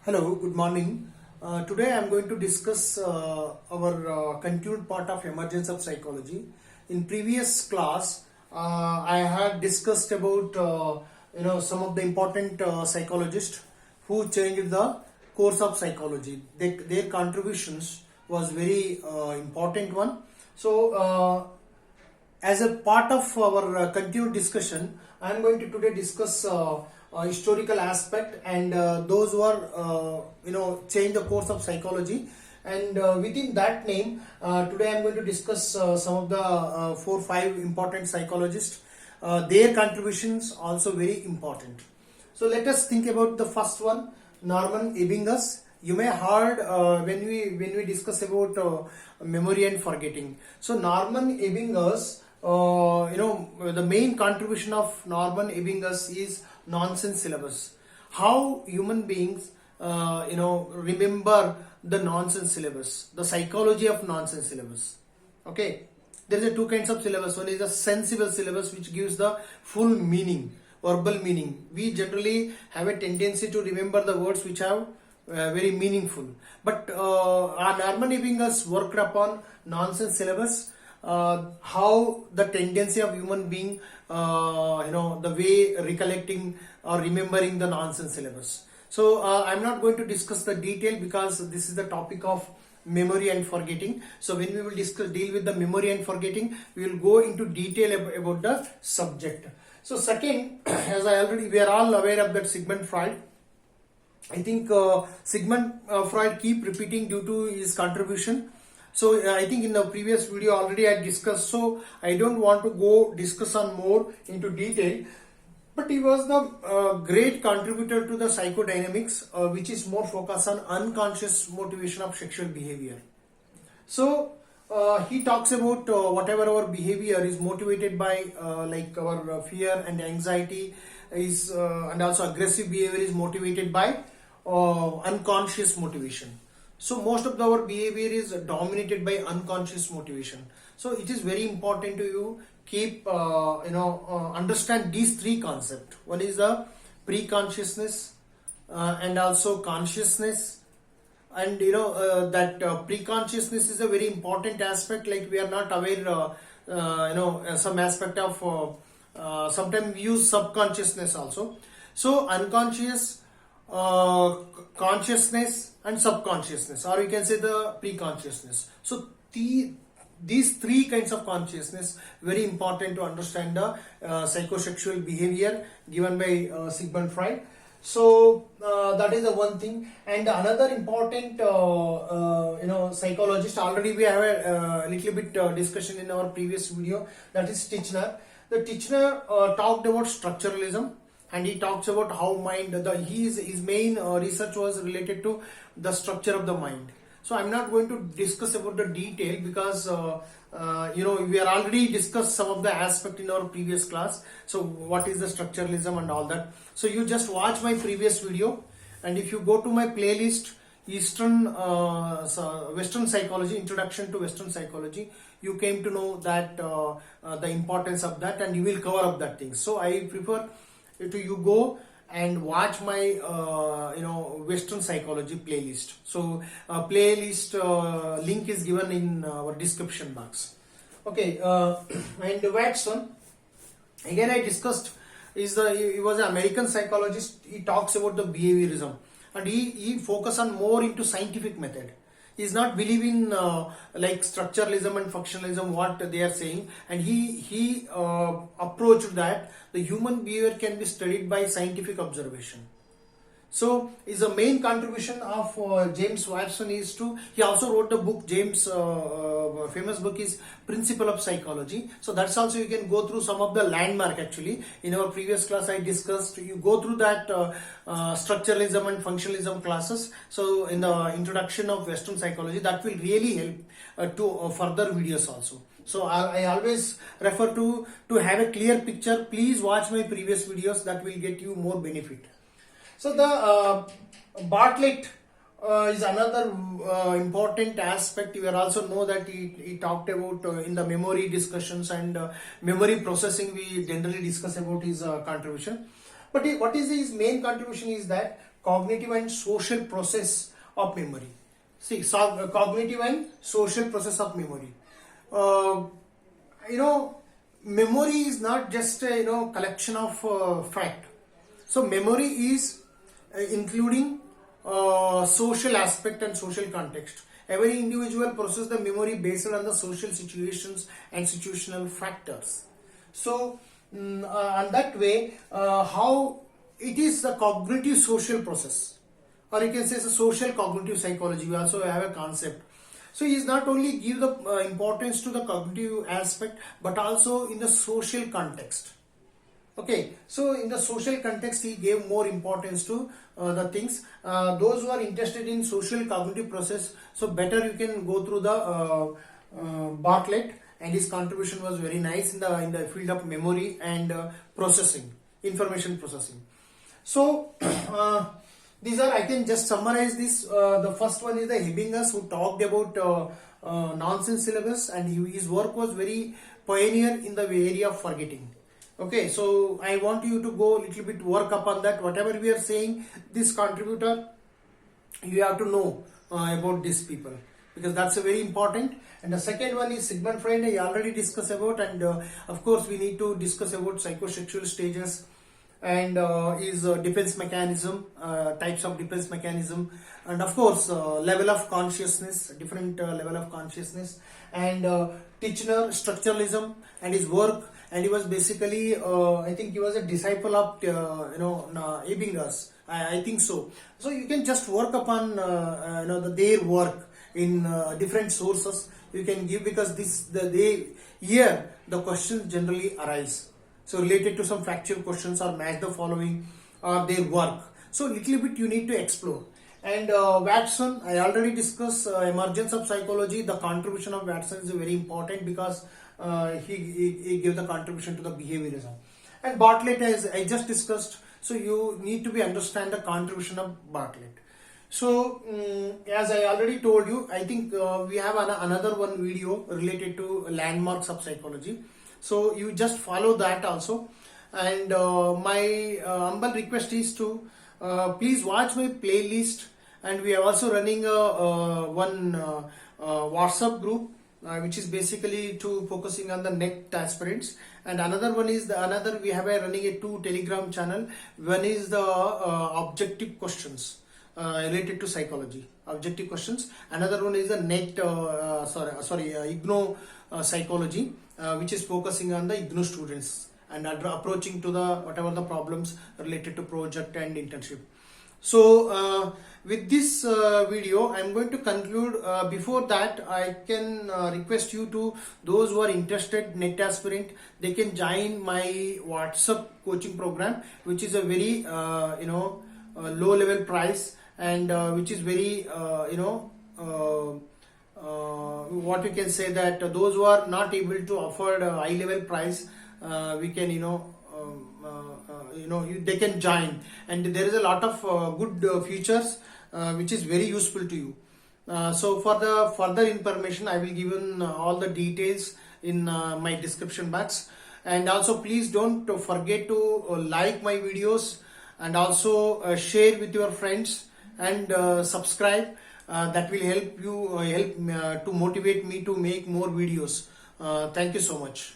Hello, good morning. Today I am going to discuss our continued part of emergence of psychology. In previous class, I had discussed about some of the important psychologists who changed the course of psychology. Their contributions was very important one. As a part of our continued discussion, I am going to today discuss historical aspect and those who are change the course of psychology. And within that name, today I am going to discuss some of the 4-5 important psychologists. Their contributions also very important. So let us think about the first one, Norman Ebbingus. You may heard when we discuss about memory and forgetting. So Norman Ebbingus, the main contribution of Norman Ebbingus is nonsense syllabus. How human beings remember the nonsense syllabus, the psychology of nonsense syllabus. Okay, there is two kinds of syllabus. One is a sensible syllabus, which gives the full meaning, verbal meaning. We generally have a tendency to remember the words which have very meaningful. But Norman Ebbingus worked upon nonsense syllabus, how the tendency of human being, the way recollecting or remembering the nonsense syllabus. So I'm not going to discuss the detail because this is the topic of memory and forgetting. So when we will deal with the memory and forgetting, we will go into detail about the subject. So second, as we are all aware of that Sigmund Freud. I think Sigmund Freud keep repeating due to his contribution. So I think in the previous video already I discussed, so I don't want to go discuss on more into detail. But he was the great contributor to the psychodynamics, which is more focused on unconscious motivation of sexual behavior. So he talks about whatever our behavior is motivated by, like our fear and anxiety is, and also aggressive behavior is motivated by unconscious motivation. So most of our behavior is dominated by unconscious motivation. So it is very important to you keep understand these three concepts. One is the pre-consciousness and also consciousness. And that pre-consciousness is a very important aspect. Like we are not aware, some aspect of sometimes we use subconsciousness also. So unconscious, consciousness and subconsciousness, or you can say the pre-consciousness. So these three kinds of consciousness very important to understand the psychosexual behavior given by Sigmund Freud. So that is the one thing. And another important psychologist, already we have a little bit discussion in our previous video, that is Titchener. The Titchener talked about structuralism, and he talks about how mind, his main research was related to the structure of the mind. So I'm not going to discuss about the detail because we are already discussed some of the aspect in our previous class. So what is the structuralism and all that. So you just watch my previous video, and if you go to my playlist Western Psychology, Introduction to Western Psychology, you came to know that the importance of that, and you will cover up that thing. So I prefer to you go and watch my Western Psychology playlist. So playlist link is given in our description box. Okay, and Watson, again I discussed, he was an American psychologist. He talks about the behaviorism, and he focus on more into scientific method. He is not believe in like structuralism and functionalism, what they are saying, and he approached that the human behavior can be studied by scientific observation. So is the main contribution of James Watson is to, he also wrote the book, James famous book is Principle of Psychology. So that's also, you can go through some of the landmark. Actually in our previous class I discussed, you go through that structuralism and functionalism classes. So in the introduction of Western Psychology, that will really help to further videos also. So I always refer to have a clear picture. Please watch my previous videos, that will get you more benefit. So the Bartlett is another important aspect. You will also know that he talked about in the memory discussions and memory processing, we generally discuss about his contribution. But what is his main contribution is that cognitive and social process of memory. See, cognitive and social process of memory. Uh, Memory is not just a collection of fact. So memory is including social aspect and social context. Every individual processes the memory based on the social situations and situational factors. So and that way, how it is the cognitive social process, or you can say it's a social cognitive psychology. We also have a concept. So he is not only give the importance to the cognitive aspect, but also in the social context. Okay, so in the social context, he gave more importance to the things. Those who are interested in social cognitive process, so better you can go through the Bartlett, and his contribution was very nice in the field of memory and processing, information processing. So these are, I can just summarize this. The first one is the Hebbingus, who talked about nonsense syllabus, and his work was very pioneer in the area of forgetting. Okay, so I want you to go a little bit work upon that. Whatever we are saying, this contributor, you have to know about these people, because that's a very important. And the second one is Sigmund Freud. I already discussed about, and of course we need to discuss about psychosexual stages and is defense mechanism, types of defense mechanism, and of course level of consciousness, different level of consciousness, and Titchener structuralism and his work. And he was basically I think he was a disciple of Emergence, I think so. So you can just work upon their work in different sources you can give, because here the questions generally arise. So related to some factual questions, or match the following, or their work. So little bit you need to explore. And Watson, I already discussed emergence of psychology. The contribution of Watson is very important, because he gave the contribution to the behaviorism. And Bartlett, as I just discussed, so you need to understand the contribution of Bartlett. So as I already told you, I think we have another one video related to landmarks of psychology. So you just follow that also. And my humble request is to please watch my playlist. And we are also running one WhatsApp group, which is basically to focusing on the NET aspirants. And another one is we have running a 2 Telegram channel. One is the objective questions related to psychology, objective questions. Another one is the NET, IGNO psychology, which is focusing on the IGNO students and approaching to the whatever the problems related to project and internship. So with this video, I am going to conclude. Before that, I can request you to, those who are interested, NET aspirant, they can join my WhatsApp coaching program, which is a very low level price, and which is very what we can say, that those who are not able to afford a high level price, we can they can join, and there is a lot of good features which is very useful to you. So for the further information, I will give in all the details in my description box. And also please don't forget to like my videos, and also share with your friends, and subscribe. That will help you to motivate me to make more videos. Thank you so much.